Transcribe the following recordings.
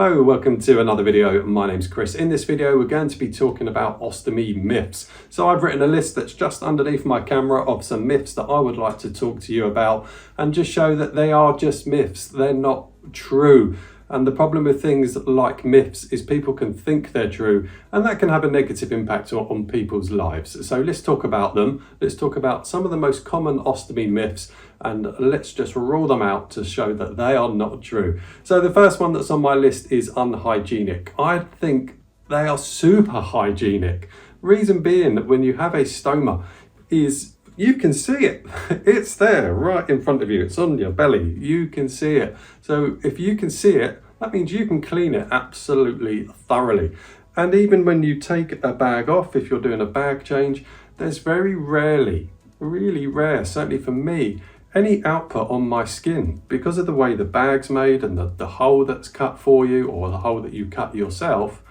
Hello, welcome to another video. My name's Chris. In this video, we're going to be talking about ostomy myths. So I've written a list that's just underneath my camera of some myths that I would like to talk to you about and just show that they are just myths. They're not true. And the problem with things like myths is people can think they're true, and that can have a negative impact on people's lives. So let's talk about them. Let's talk about some of the most common ostomy myths, and let's just rule them out to show that they are not true. So the first one that's on my list is unhygienic. I think they are super hygienic. Reason being that when you have a stoma is you can see it. It's there right in front of you. It's on your belly. You can see it. So if you can see it, that means you can clean it absolutely thoroughly. And even when you take a bag off, if you're doing a bag change, there's very rarely, really rare, certainly for me, any output on my skin because of the way the bag's made and the hole that's cut for you or the hole that you cut yourself.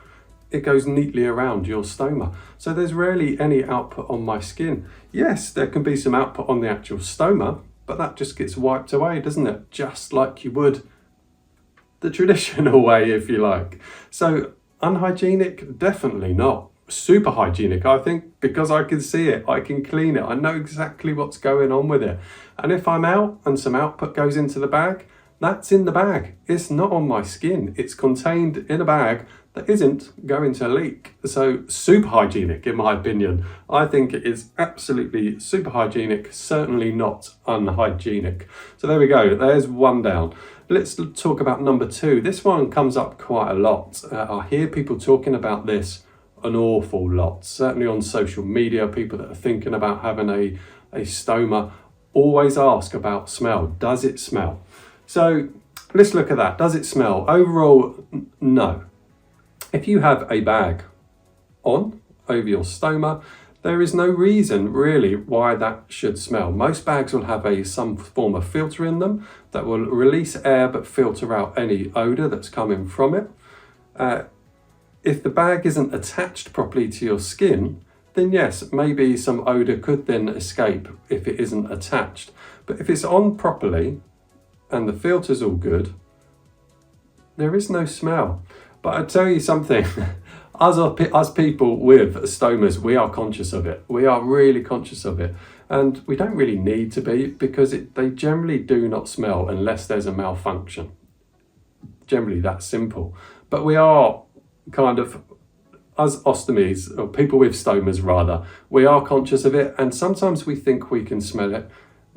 It goes neatly around your stoma. So there's rarely any output on my skin. Yes, there can be some output on the actual stoma, but that just gets wiped away, doesn't it? Just like you would the traditional way, if you like. So unhygienic, definitely not. Super hygienic, I think, because I can see it, I can clean it, I know exactly what's going on with it. And if I'm out and some output goes into the bag, that's in the bag. It's not on my skin. It's contained in a bag that isn't going to leak. So super hygienic, in my opinion. I think it is absolutely super hygienic, certainly not unhygienic. So there we go. There's one down. Let's talk about number two. This one comes up quite a lot. I hear people talking about this an awful lot, certainly on social media. People that are thinking about having a stoma always ask about smell. Does it smell? So let's look at that. Does it smell? Overall, no. If you have a bag on over your stoma, there is no reason really why that should smell. Most bags will have some form of filter in them that will release air but filter out any odour that's coming from it. If the bag isn't attached properly to your skin, then yes, maybe some odour could then escape if it isn't attached. But if it's on properly, and the filter's all good, there is no smell. But I tell you something, us people with stomas, we are conscious of it. We are really conscious of it. And we don't really need to be, because they generally do not smell unless there's a malfunction. Generally that's simple. But we are kind of, as ostomies, or people with stomas rather, we are conscious of it, and sometimes we think we can smell it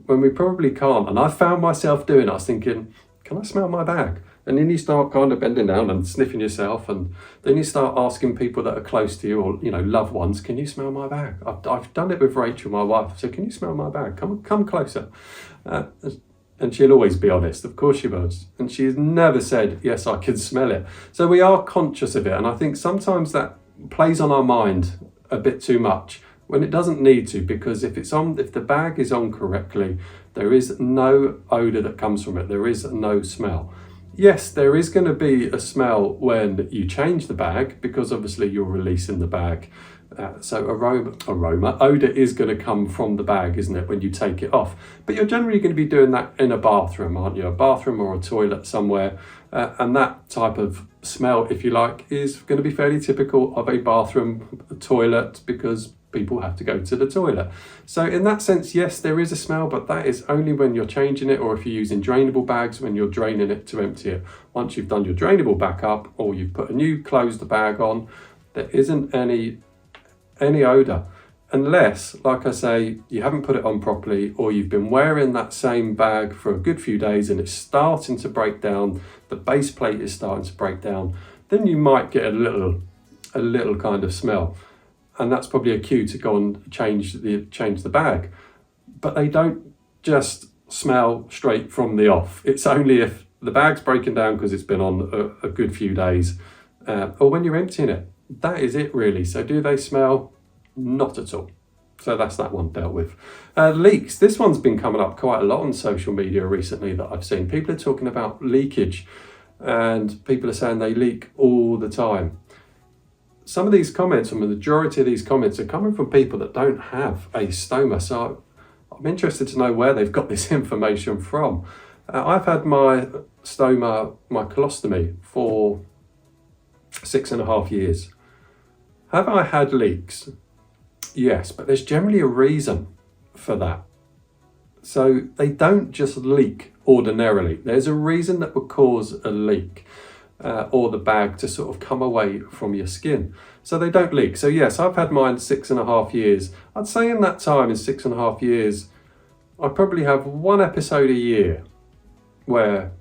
when we probably can't. And I found myself doing it. I was thinking, can I smell my bag? And then you start kind of bending down and sniffing yourself, and then you start asking people that are close to you, or loved ones, can you smell my bag? I've done it with Rachel, my wife. So can you smell my bag? Come closer. And she'll always be honest, of course she will. And she's never said, yes, I can smell it. So we are conscious of it. And I think sometimes that plays on our mind a bit too much, when it doesn't need to, because if the bag is on correctly, there is no odour that comes from it. There is no smell. Yes, there is going to be a smell when you change the bag, because obviously you're releasing the bag. So odour is going to come from the bag, isn't it, when you take it off? But you're generally going to be doing that in a bathroom, aren't you? A bathroom or a toilet somewhere. And that type of smell, if you like, is going to be fairly typical of a bathroom, a toilet, because people have to go to the toilet. So in that sense, yes, there is a smell, but that is only when you're changing it, or if you're using drainable bags, when you're draining it to empty it. Once you've done your drainable back up, or you've put a new closed bag on, there isn't any odour. Unless, like I say, you haven't put it on properly, or you've been wearing that same bag for a good few days and it's starting to break down, the base plate is starting to break down, then you might get a little kind of smell. And that's probably a cue to go and change the bag. But they don't just smell straight from the off. It's only if the bag's breaking down because it's been on a good few days, or when you're emptying it. That is it really. So do they smell? Not at all. So that's that one dealt with. Leaks. This one's been coming up quite a lot on social media recently that I've seen. People are talking about leakage, and people are saying they leak all the time. Some of these comments, and the majority of these comments, are coming from people that don't have a stoma. So I'm interested to know where they've got this information from. I've had my stoma, my colostomy, for 6.5 years. Have I had leaks? Yes, but there's generally a reason for that. So they don't just leak ordinarily. There's a reason that would cause a leak or the bag to sort of come away from your skin. So they don't leak. So yes, I've had mine 6.5 years. I'd say in that time, in 6.5 years, I probably have one episode a year where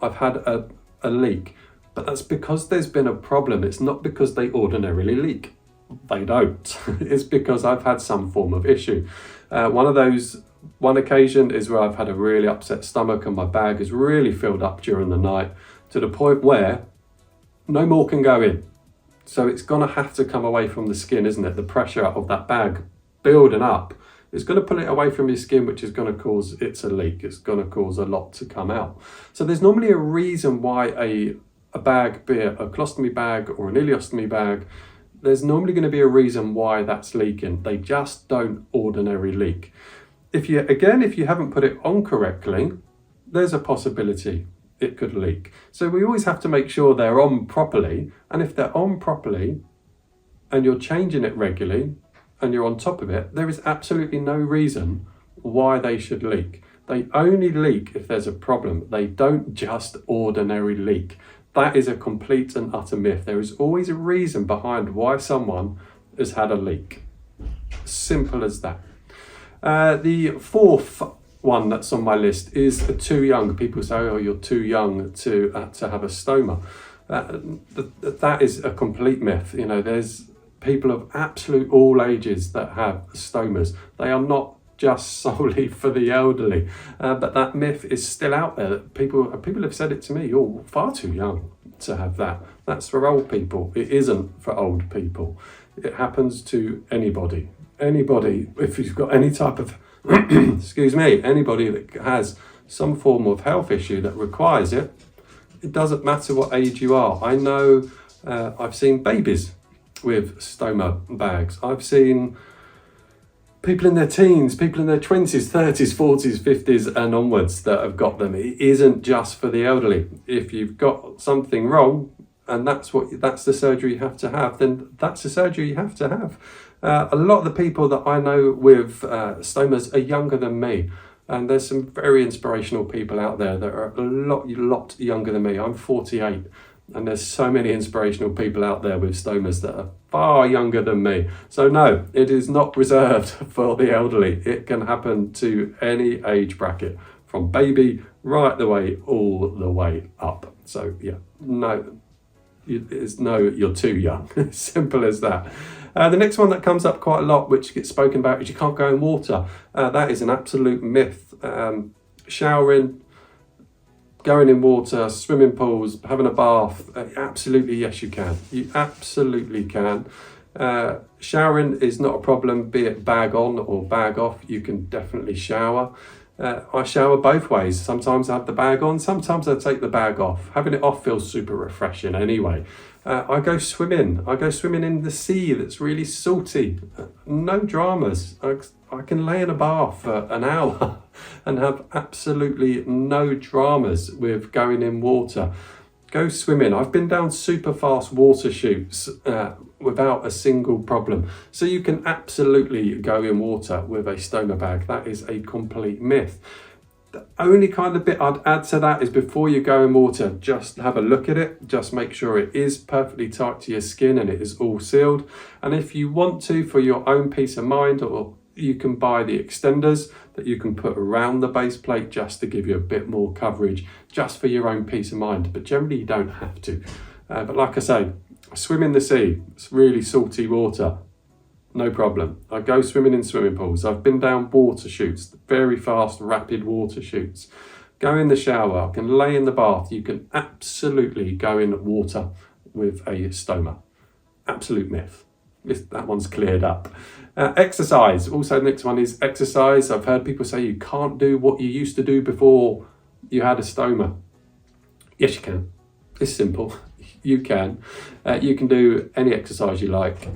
I've had a leak. But that's because there's been a problem. It's not because they ordinarily leak. They don't. It's because I've had some form of issue. One occasion is where I've had a really upset stomach and my bag has really filled up during the night to the point where no more can go in. So it's going to have to come away from the skin, isn't it? The pressure of that bag building up is going to pull it away from your skin, which is going to cause it to leak. It's going to cause a lot to come out. So there's normally a reason why a bag, be it a colostomy bag or an ileostomy bag, there's normally going to be a reason why that's leaking. They just don't ordinarily leak. If you haven't put it on correctly, there's a possibility it could leak. So we always have to make sure they're on properly. And if they're on properly and you're changing it regularly and you're on top of it, there is absolutely no reason why they should leak. They only leak if there's a problem. They don't just ordinarily leak. That is a complete and utter myth. There is always a reason behind why someone has had a leak. Simple as that. The fourth one that's on my list is too young. People say, oh, you're too young to have a stoma. That is a complete myth. You know, there's people of absolute all ages that have stomas. They are not just solely for the elderly, but that myth is still out there. People have said it to me, you're far too young to have that. That's for old people. It isn't for old people. It happens to anybody. Anybody, if you've got any type of, anybody that has some form of health issue that requires it, it doesn't matter what age you are. I know I've seen babies with stoma bags. I've seen people in their teens, people in their 20s, 30s, 40s, 50s and onwards that have got them. It isn't just for the elderly. If you've got something wrong and that's the surgery you have to have, then that's the surgery you have to have. A lot of the people that I know with stomas are younger than me. And there's some very inspirational people out there that are a lot younger than me. I'm 48. And there's so many inspirational people out there with stomas that are far younger than me. So no, it is not reserved for the elderly. It can happen to any age bracket, from baby right the way, all the way up. So yeah, you're too young. Simple as that. The next one that comes up quite a lot, which gets spoken about, is you can't go in water. That is an absolute myth. Showering, going in water, swimming pools, having a bath, absolutely yes you can. You absolutely can. Showering is not a problem, be it bag on or bag off. You can definitely shower. I shower both ways. Sometimes I have the bag on, sometimes I take the bag off. Having it off feels super refreshing anyway. I go swimming. I go swimming in the sea that's really salty. No dramas. I can lay in a bath for an hour and have absolutely no dramas with going in water. Go swimming. I've been down super fast water chutes without a single problem. So you can absolutely go in water with a stoma bag. That is a complete myth. The only kind of bit I'd add to that is before you go in water, just have a look at it. Just make sure it is perfectly tight to your skin and it is all sealed. And if you want to, for your own peace of mind, or you can buy the extenders that you can put around the base plate just to give you a bit more coverage, just for your own peace of mind. But generally you don't have to. But like I say, swim in the sea. It's really salty water. No problem. I go swimming in swimming pools. I've been down water chutes, very fast, rapid water chutes. Go in the shower. I can lay in the bath. You can absolutely go in water with a stoma. Absolute myth. That one's cleared up. Exercise. Also, the next one is exercise. I've heard people say you can't do what you used to do before you had a stoma. Yes, you can. It's simple. You can. You can do any exercise you like.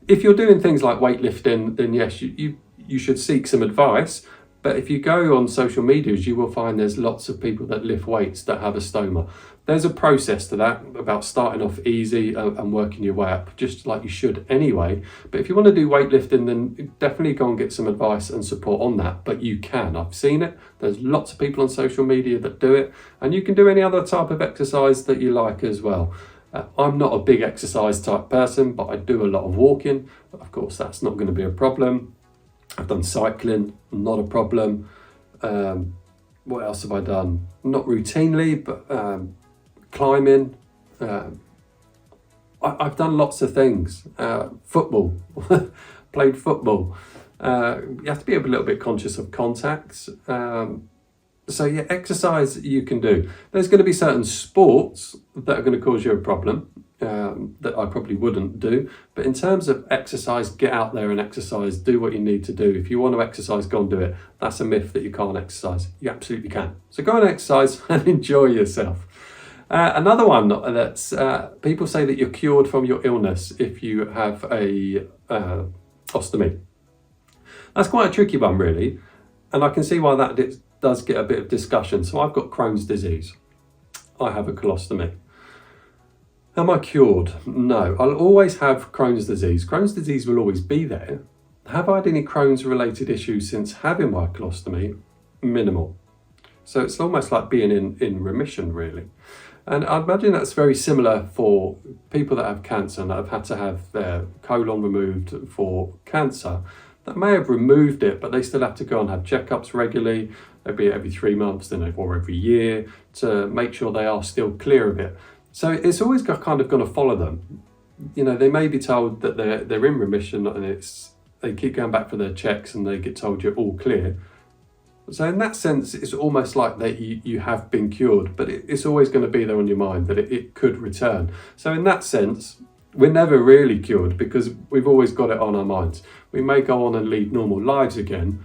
If you're doing things like weightlifting, then yes, you should seek some advice. But if you go on social medias, you will find there's lots of people that lift weights that have a stoma. There's a process to that about starting off easy and working your way up, just like you should anyway. But if you want to do weightlifting, then definitely go and get some advice and support on that. But you can. I've seen it. There's lots of people on social media that do it, and you can do any other type of exercise that you like as well. I'm not a big exercise type person, but I do a lot of walking. Of course, that's not going to be a problem. I've done cycling, not a problem. What else have I done? Not routinely, but climbing. I've done lots of things. Football, played football. You have to be a little bit conscious of contacts. So yeah, exercise you can do. There's going to be certain sports that are going to cause you a problem that I probably wouldn't do. But in terms of exercise, get out there and exercise. Do what you need to do. If you want to exercise, go and do it. That's a myth that you can't exercise. You absolutely can. So go and exercise and enjoy yourself. Another one that's people say that you're cured from your illness if you have a ostomy. That's quite a tricky one, really. And I can see why that does get a bit of discussion. So I've got Crohn's disease. I have a colostomy. Am I cured? No, I'll always have Crohn's disease. Crohn's disease will always be there. Have I had any Crohn's related issues since having my colostomy? Minimal. So it's almost like being in remission, really. And I imagine that's very similar for people that have cancer and that have had to have their colon removed for cancer. That may have removed it, but they still have to go and have checkups regularly, maybe every 3 months, or every year, to make sure they are still clear of it. So it's always kind of going to follow them. You know, they may be told that they're in remission and they keep going back for their checks and they get told you're all clear. So in that sense, it's almost like that you have been cured, but it's always going to be there on your mind that it could return. So in that sense, we're never really cured because we've always got it on our minds. We may go on and lead normal lives again,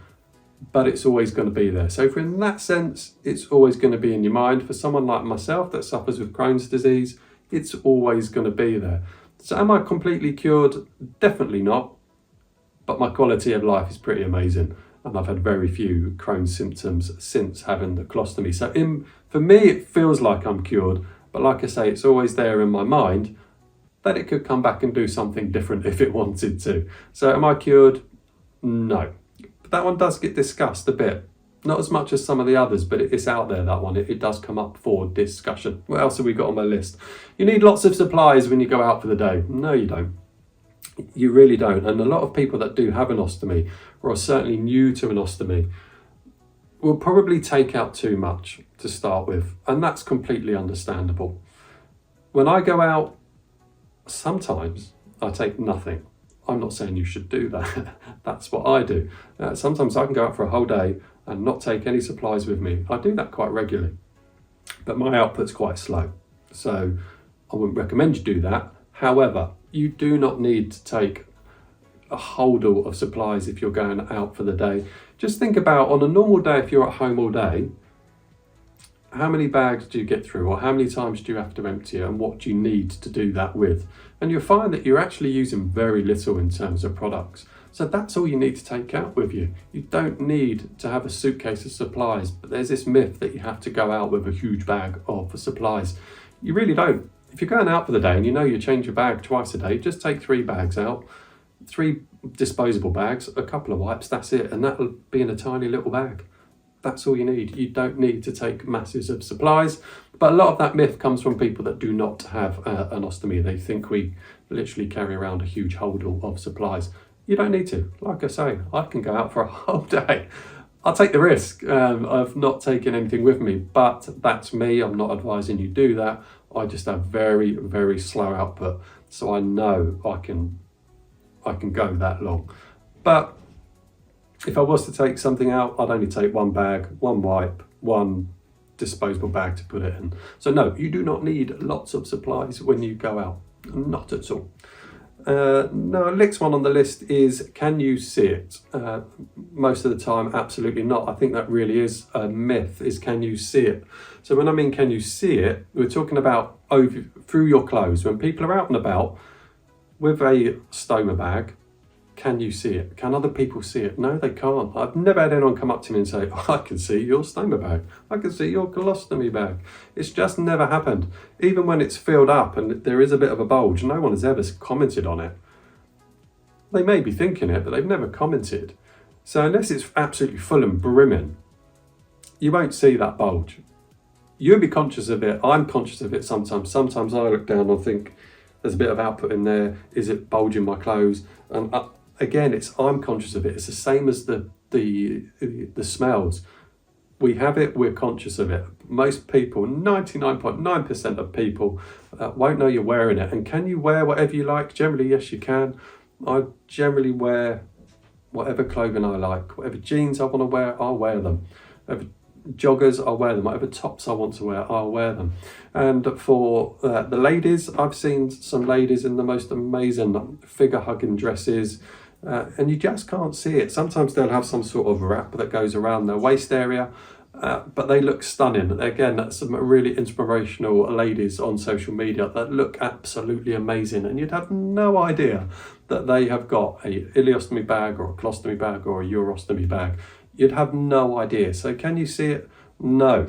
but it's always going to be there. So in that sense, it's always going to be in your mind. For someone like myself that suffers with Crohn's disease, it's always going to be there. So am I completely cured? Definitely not. But my quality of life is pretty amazing. And I've had very few Crohn's symptoms since having the colostomy. So for me, it feels like I'm cured. But like I say, it's always there in my mind that it could come back and do something different if it wanted to. So am I cured? No. But that one does get discussed a bit. Not as much as some of the others, but it's out there, that one. It does come up for discussion. What else have we got on my list? You need lots of supplies when you go out for the day. No, you don't. You really don't. And a lot of people that do have an ostomy, or are certainly new to an ostomy, will probably take out too much to start with. And that's completely understandable. When I go out, sometimes I take nothing. I'm not saying you should do that. That's what I do. Sometimes I can go out for a whole day and not take any supplies with me. I do that quite regularly. But my output's quite slow. So I wouldn't recommend you do that. However, you do not need to take a holdall of supplies if you're going out for the day. Just think about, on a normal day, if you're at home all day, how many bags do you get through, or how many times do you have to empty it, and what do you need to do that with? And you'll find that you're actually using very little in terms of products. So that's all you need to take out with you. You don't need to have a suitcase of supplies, but there's this myth that you have to go out with a huge bag of supplies. You really don't. If you're going out for the day and you know you change your bag twice a day, just take 3 bags out, 3 disposable bags, a couple of wipes, that's it. And that'll be in a tiny little bag. That's all you need. You don't need to take masses of supplies. But a lot of that myth comes from people that do not have an ostomy. They think we literally carry around a huge holdall of supplies. You don't need to. Like I say, I can go out for a whole day. I'll take the risk of not taking anything with me, but that's me. I'm not advising you do that. I just have very, very slow output. So I know I can go that long. But if I was to take something out, I'd only take 1 bag, 1 wipe, 1 disposable bag to put it in. So no, you do not need lots of supplies when you go out. Not at all. Now, next one on the list is, can you see it? Most of the time, absolutely not. I think that really is a myth, is can you see it? So when I mean can you see it, we're talking about through your clothes. When people are out and about with a stoma bag, can you see it? Can other people see it? No, they can't. I've never had anyone come up to me and say, oh, I can see your stoma bag. I can see your colostomy bag. It's just never happened. Even when it's filled up and there is a bit of a bulge, no one has ever commented on it. They may be thinking it, but they've never commented. So unless it's absolutely full and brimming, you won't see that bulge. You'll be conscious of it. I'm conscious of it sometimes. Sometimes I look down and think, there's a bit of output in there. Is it bulging my clothes? And again, I'm conscious of it. It's the same as the smells. We have it, we're conscious of it. Most people, 99.9% of people won't know you're wearing it. And can you wear whatever you like? Generally, yes, you can. I generally wear whatever clothing I like. Whatever jeans I want to wear, I'll wear them. Whatever joggers, I'll wear them. Whatever tops I want to wear, I'll wear them. And for the ladies, I've seen some ladies in the most amazing figure hugging dresses, and you just can't see it. Sometimes they'll have some sort of wrap that goes around their waist area, but they look stunning. Again, that's some really inspirational ladies on social media that look absolutely amazing, and you'd have no idea that they have got a ileostomy bag or a colostomy bag or a urostomy bag. You'd have no idea. So can you see it? No.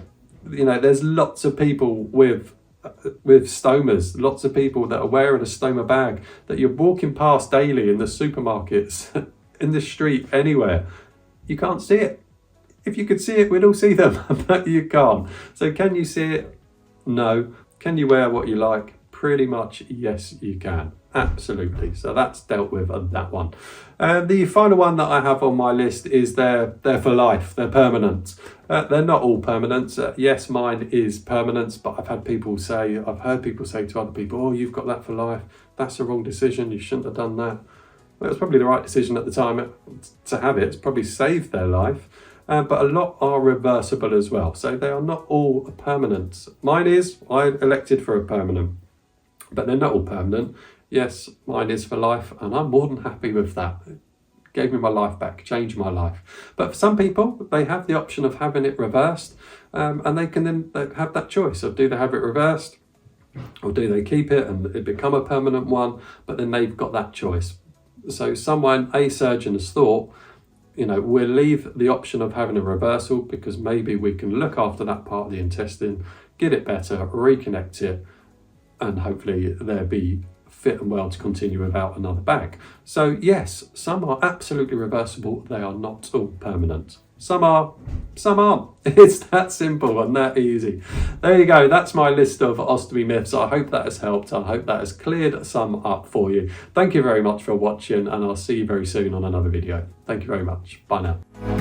You know, there's lots of people with stomas, lots of people that are wearing a stoma bag that you're walking past daily in the supermarkets, in the street, anywhere. You can't see it. If you could see it, we'd all see them, but you can't. So can you see it? No. Can you wear what you like? Pretty much, yes, you can. Absolutely. So that's dealt with on that one. And the final one that I have on my list is they're for life. They're permanent. They're not all permanent. Yes, mine is permanent, but I've heard people say to other people, oh, you've got that for life. That's the wrong decision. You shouldn't have done that. Well, it was probably the right decision at the time to have it. It's probably saved their life. But a lot are reversible as well. So they are not all permanent. Mine is, I elected for a permanent, but they're not all permanent. Yes, mine is for life, and I'm more than happy with that. It gave me my life back, changed my life. But for some people, they have the option of having it reversed, and they can then have that choice of do they have it reversed, or do they keep it and it become a permanent one, but then they've got that choice. So a surgeon has thought, you know, we'll leave the option of having a reversal because maybe we can look after that part of the intestine, get it better, reconnect it, and hopefully they'll be fit and well to continue without another bag. So yes, some are absolutely reversible. They are not all permanent. Some are, some aren't. It's that simple and that easy. There you go. That's my list of ostomy myths. I hope that has helped. I hope that has cleared some up for you. Thank you very much for watching, and I'll see you very soon on another video. Thank you very much. Bye now.